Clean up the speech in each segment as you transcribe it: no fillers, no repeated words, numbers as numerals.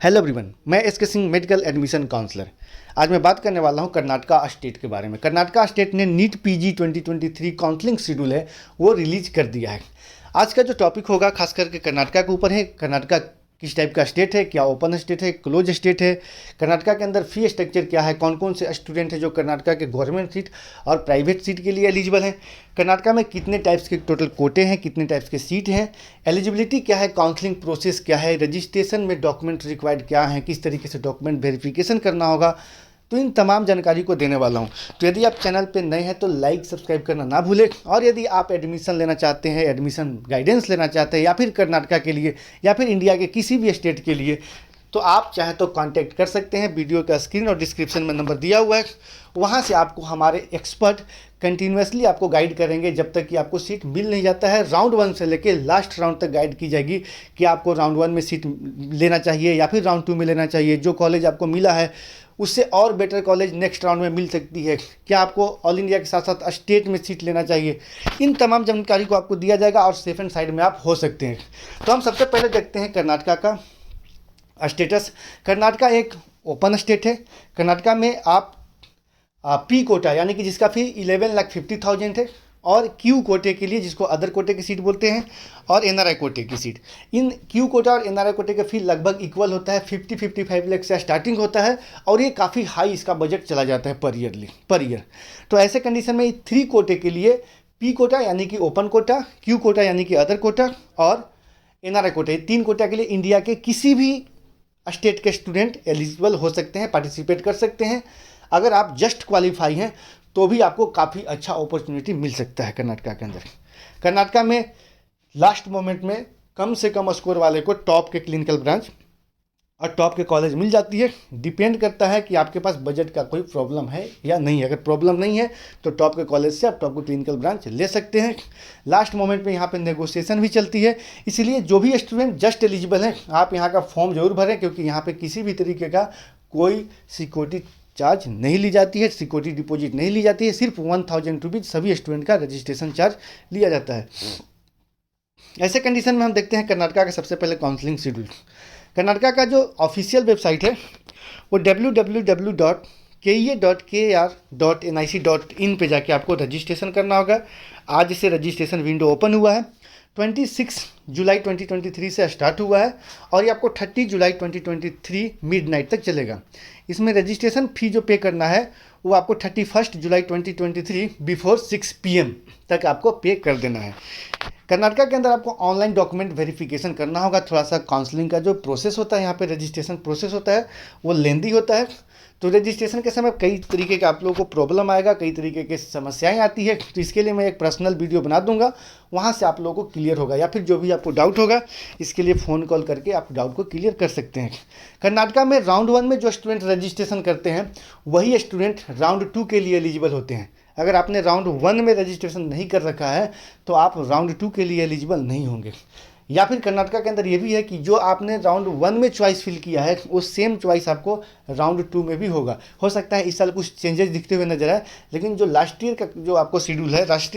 Hello everyone, मैं S के Singh medical admission counsellor. आज मैं बात करने वाला हूं कर्नाटका स्टेट के बारे में। कर्नाटका स्टेट ने नीट पीजी 2023 काउंसलिंग शेड्यूल है वो रिलीज कर दिया है। आज का जो टॉपिक होगा खास करके कर्नाटका के ऊपर है। कर्नाटका किस टाइप का स्टेट है, क्या ओपन स्टेट है, क्लोज स्टेट है, कर्नाटका के अंदर फी स्ट्रक्चर क्या है, कौन कौन से स्टूडेंट हैं जो कर्नाटका के गवर्नमेंट सीट और प्राइवेट सीट के लिए एलिजिबल हैं, कर्नाटका में कितने टाइप्स के टोटल कोटे हैं, कितने टाइप्स के सीट हैं, एलिजिबिलिटी क्या है, काउंसलिंग प्रोसेस क्या है, रजिस्ट्रेशन में डॉक्यूमेंट रिक्वायर्ड क्या है, किस तरीके से डॉक्यूमेंट वेरिफिकेशन करना होगा, तो इन तमाम जानकारी को देने वाला हूं। तो यदि आप चैनल पे नए हैं तो लाइक सब्सक्राइब करना ना भूलें। और यदि आप एडमिशन लेना चाहते हैं, एडमिशन गाइडेंस लेना चाहते हैं, या फिर कर्नाटका के लिए या फिर इंडिया के किसी भी स्टेट के लिए, तो आप चाहें तो कांटेक्ट कर सकते हैं। वीडियो का स्क्रीन और डिस्क्रिप्शन में नंबर दिया हुआ है, वहाँ से आपको हमारे एक्सपर्ट कंटिन्यूसली आपको गाइड करेंगे जब तक कि आपको सीट मिल नहीं जाता है। राउंड 1 से लेके लास्ट राउंड तक गाइड की जाएगी कि आपको राउंड 1 में सीट लेना चाहिए या फिर राउंड 2 में लेना चाहिए। जो कॉलेज आपको मिला है उससे और बेटर कॉलेज नेक्स्ट राउंड में मिल सकती है, क्या आपको ऑल इंडिया के साथ साथ स्टेट में सीट लेना चाहिए, इन तमाम जानकारी को आपको दिया जाएगा और सेफ एंड साइड में आप हो सकते हैं। तो हम सबसे पहले देखते हैं कर्नाटका का स्टेटस। कर्नाटका एक ओपन स्टेट है। कर्नाटका में आप पी कोटा यानी कि जिसका फी 11,50,000 है, और क्यू कोटे के लिए जिसको अदर कोटे की सीट बोलते हैं, और एनआरआई कोटे की सीट, इन क्यू कोटा और एनआरआई कोटे का फी लगभग इक्वल होता है। 50-55 लाख से स्टार्टिंग होता है और ये काफ़ी हाई इसका बजट चला जाता है पर ईयर। तो ऐसे कंडीशन में 3 कोटे के लिए पी कोटा यानी कि ओपन कोटा, क्यू कोटा यानी कि अदर कोटा और एनआरआई कोटा, 3 कोटा के लिए इंडिया के किसी भी स्टेट के स्टूडेंट एलिजिबल हो सकते हैं, पार्टिसिपेट कर सकते हैं। अगर आप जस्ट क्वालिफाई हैं तो भी आपको काफ़ी अच्छा अपॉर्चुनिटी मिल सकता है कर्नाटका के अंदर। कर्नाटका में लास्ट मोमेंट में कम से कम स्कोर वाले को टॉप के क्लिनिकल ब्रांच और टॉप के कॉलेज मिल जाती है। डिपेंड करता है कि आपके पास बजट का कोई प्रॉब्लम है या नहीं है। अगर प्रॉब्लम नहीं है तो टॉप के कॉलेज से आप टॉप के क्लिनिकल ब्रांच ले सकते हैं। लास्ट मोमेंट में यहाँ पे नेगोशिएशन भी चलती है, इसीलिए जो भी स्टूडेंट जस्ट एलिजिबल हैं आप यहाँ का फॉर्म जरूर भरें, क्योंकि यहाँ पे किसी भी तरीके का कोई सिक्योरिटी चार्ज नहीं ली जाती है, सिक्योरिटी डिपॉजिट नहीं ली जाती है। सिर्फ 1,000 रुपीज़ सभी स्टूडेंट का रजिस्ट्रेशन चार्ज लिया जाता है। ऐसे कंडीशन में हम देखते हैं कर्नाटका का सबसे पहले काउंसलिंग शेड्यूल। कर्नाटका का जो ऑफिशियल वेबसाइट है वो www.kea.kar.nic.in पे जाके आपको रजिस्ट्रेशन करना होगा। आज से रजिस्ट्रेशन विंडो ओपन हुआ है। 26 जुलाई 2023 से स्टार्ट हुआ है और ये आपको 30 जुलाई 2023 मिडनाइट तक चलेगा। इसमें रजिस्ट्रेशन फ़ी जो पे करना है वो आपको 31 जुलाई 2023 बिफोर 6 PM तक आपको पे कर देना है। कर्नाटका के अंदर आपको ऑनलाइन डॉक्यूमेंट वेरिफिकेशन करना होगा। थोड़ा सा काउंसलिंग का जो प्रोसेस होता है, यहाँ पे रजिस्ट्रेशन प्रोसेस होता है, वो लेंदी होता है। तो रजिस्ट्रेशन के समय कई तरीके का आप लोगों को प्रॉब्लम आएगा, कई तरीके की समस्याएं आती है। तो इसके लिए मैं एक पर्सनल वीडियो बना दूंगा, वहाँ से आप लोगों को क्लियर होगा, या फिर जो भी आपको डाउट होगा इसके लिए फ़ोन कॉल करके आप डाउट को क्लियर कर सकते हैं। कर्नाटका में राउंड 1 में जो स्टूडेंट रजिस्ट्रेशन करते हैं वही स्टूडेंट राउंड 2 के लिए एलिजिबल होते हैं। अगर आपने राउंड 1 में रजिस्ट्रेशन नहीं कर रखा है तो आप राउंड 2 के लिए एलिजिबल नहीं होंगे। या फिर कर्नाटका के अंदर ये भी है कि जो आपने राउंड 1 में चॉइस फिल किया है वो सेम चॉइस आपको राउंड 2 में भी होगा। हो सकता है इस साल कुछ चेंजेस दिखते हुए नजर आए, लेकिन जो लास्ट ईयर का जो आपको शेड्यूल है, लास्ट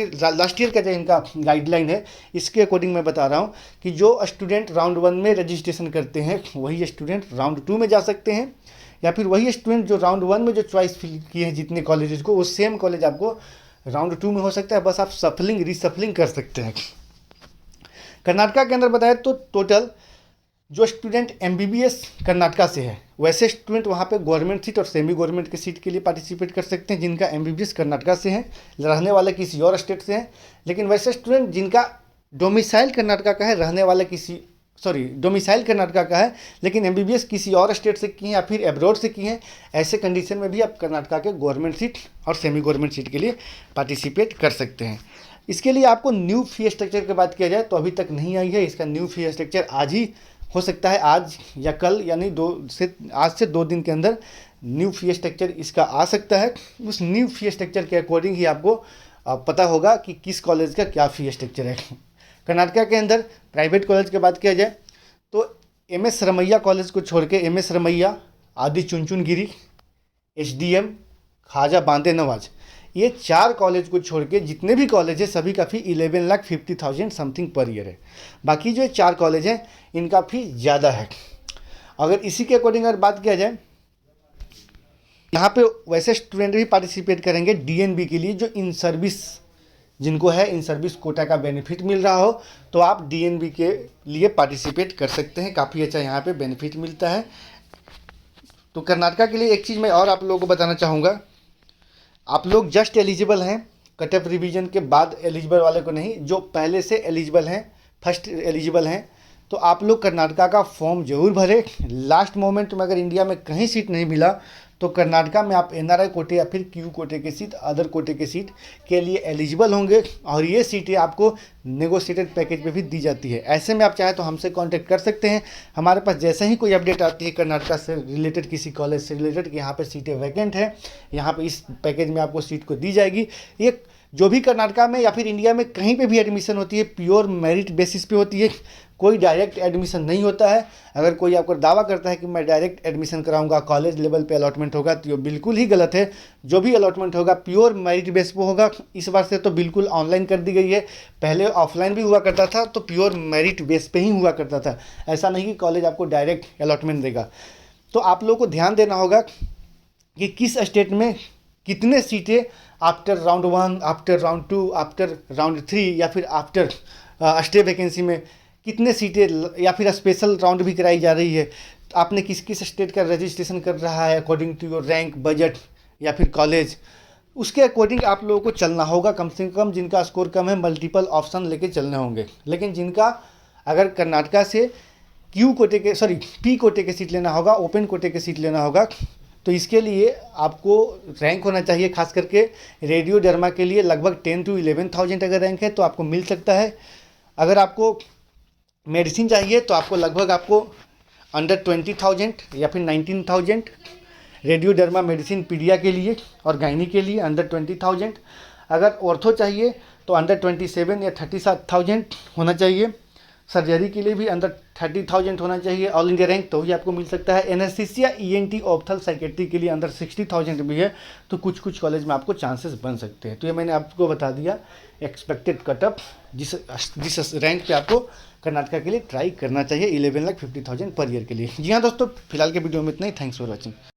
ईयर का जो इनका गाइडलाइन है, इसके अकॉर्डिंग मैं बता रहा हूँ कि जो स्टूडेंट राउंड 1 में रजिस्ट्रेशन करते हैं वही स्टूडेंट राउंड 2 में जा सकते हैं, या फिर वही स्टूडेंट जो राउंड 1 में जो चॉइस फिल किए हैं जितने कॉलेजेस को, वो सेम कॉलेज आपको राउंड 2 में हो सकता है। बस आप सफलिंग रीसफलिंग कर सकते हैं। कर्नाटका के अंदर बताया तो टोटल जो स्टूडेंट MBBS कर्नाटका से है वैसे स्टूडेंट वहाँ पे गवर्नमेंट सीट और सेमी गवर्नमेंट की सीट के लिए पार्टिसिपेट कर सकते हैं जिनका MBBS कर्नाटका से है, रहने वाले किसी और स्टेट से हैं। लेकिन वैसे स्टूडेंट जिनका डोमिसाइल कर्नाटका का है, रहने वाले डोमिसाइल कर्नाटका का है लेकिन MBBS किसी और स्टेट से की हैं या फिर एब्रॉड से की हैं, ऐसे कंडीशन में भी आप कर्नाटका के गवर्नमेंट सीट और सेमी गवर्नमेंट सीट के लिए पार्टिसिपेट कर सकते हैं। इसके लिए आपको न्यू फी स्ट्रक्चर की बात किया जाए तो अभी तक नहीं आई है। इसका न्यू फी स्ट्रक्चर आज ही हो सकता है, आज या कल, यानी आज से 2 दिन के अंदर न्यू फी स्ट्रक्चर इसका आ सकता है। उस न्यू फी स्ट्रक्चर के अकॉर्डिंग ही आपको पता होगा कि किस कॉलेज का क्या फी स्ट्रक्चर है। कर्नाटका के अंदर प्राइवेट कॉलेज की बात किया जाए तो MS रमैया कॉलेज को छोड़ के MS रमैया, आदि चुनचुनगिरी, SDM, ख्वाजा बांदे नवाज, ये 4 कॉलेज को छोड़ के जितने भी कॉलेज है सभी का फी 11,50,000 समथिंग पर ईयर है। बाकी जो 4 कॉलेज हैं इनका फी ज़्यादा है। अगर इसी के अकॉर्डिंग अगर बात किया जाए, यहाँ पे वैसे स्टूडेंट भी पार्टिसिपेट करेंगे डीएनबी के लिए जो इन सर्विस, जिनको है इन सर्विस कोटा का बेनिफिट मिल रहा हो, तो आप डीएनबी के लिए पार्टिसिपेट कर सकते हैं। काफ़ी अच्छा यहाँ पे बेनिफिट मिलता है। तो कर्नाटका के लिए एक चीज़ मैं और आप लोगों को बताना चाहूँगा, आप लोग जस्ट एलिजिबल हैं, कट ऑफ रिवीजन के बाद एलिजिबल वाले को नहीं, जो पहले से एलिजिबल हैं, फर्स्ट एलिजिबल हैं, तो आप लोग कर्नाटका का फॉर्म जरूर भरें। लास्ट मोमेंट में अगर इंडिया में कहीं सीट नहीं मिला तो कर्नाटका में आप एनआरआई कोटे या फिर क्यू कोटे की सीट, अदर कोटे की सीट के लिए एलिजिबल होंगे, और ये सीटें आपको नेगोशिएटेड पैकेज पे भी दी जाती है। ऐसे में आप चाहे तो हमसे कांटेक्ट कर सकते हैं। हमारे पास जैसे ही कोई अपडेट आती है कर्नाटका से रिलेटेड, किसी कॉलेज से रिलेटेड कि यहाँ पे सीटें वैकेंट हैं, यहाँ पे इस पैकेज में आपको सीट को दी जाएगी। ये जो भी कर्नाटका में या फिर इंडिया में कहीं पे भी एडमिशन होती है प्योर मेरिट बेसिस पे होती है, कोई डायरेक्ट एडमिशन नहीं होता है। अगर कोई आपको दावा करता है कि मैं डायरेक्ट एडमिशन कराऊंगा, कॉलेज लेवल पे अलॉटमेंट होगा, तो ये बिल्कुल ही गलत है। जो भी अलॉटमेंट होगा प्योर मेरिट बेस पे होगा। इस बार से तो बिल्कुल ऑनलाइन कर दी गई है, पहले ऑफलाइन भी हुआ करता था, तो प्योर मेरिट बेस पे ही हुआ करता था। ऐसा नहीं कि कॉलेज आपको डायरेक्ट अलॉटमेंट देगा। तो आप लोगों को ध्यान देना होगा कि किस स्टेट में कितने सीटें after round 1, after round 2, after round 3 या फिर आफ्टर स्टे वैकेंसी में कितने सीटें या फिर स्पेशल राउंड भी कराई जा रही है। तो आपने किस किस स्टेट का रजिस्ट्रेशन कर रहा है according to your rank, budget या फिर कॉलेज, उसके अकॉर्डिंग आप लोगों को चलना होगा। कम से कम जिनका स्कोर कम है मल्टीपल ऑप्शन लेके चलने होंगे। लेकिन जिनका अगर कर्नाटका से पी कोटे के सीट लेना होगा, ओपन कोटे के सीट लेना होगा, तो इसके लिए आपको रैंक होना चाहिए। खास करके रेडियो डर्मा के लिए लगभग 10 to 11,000 अगर रैंक है तो आपको मिल सकता है। अगर आपको मेडिसिन चाहिए तो आपको लगभग अंडर 20,000 या फिर 19,000, रेडियो डर्मा मेडिसिन पीडिया के लिए और गायनी के लिए अंडर 20,000। अगर ऑर्थो चाहिए तो अंडर 27 या 37,000 होना चाहिए। सर्जरी के लिए भी अंडर 30,000 होना चाहिए ऑल इंडिया रैंक, तो ही आपको मिल सकता है। एनेस्थीसिया, ईएनटी, ऑप्थल, साइकेट्री के लिए अंडर 60,000 भी है, तो कुछ कुछ कॉलेज में आपको चांसेस बन सकते हैं। तो ये मैंने आपको बता दिया एक्सपेक्टेड कटअप, जिस रैंक पे आपको कर्नाटका के लिए ट्राई करना चाहिए 11,50,000 पर ईयर के लिए। जी हाँ दोस्तों, फिलहाल के वीडियो में इतना ही। Thanks for watching.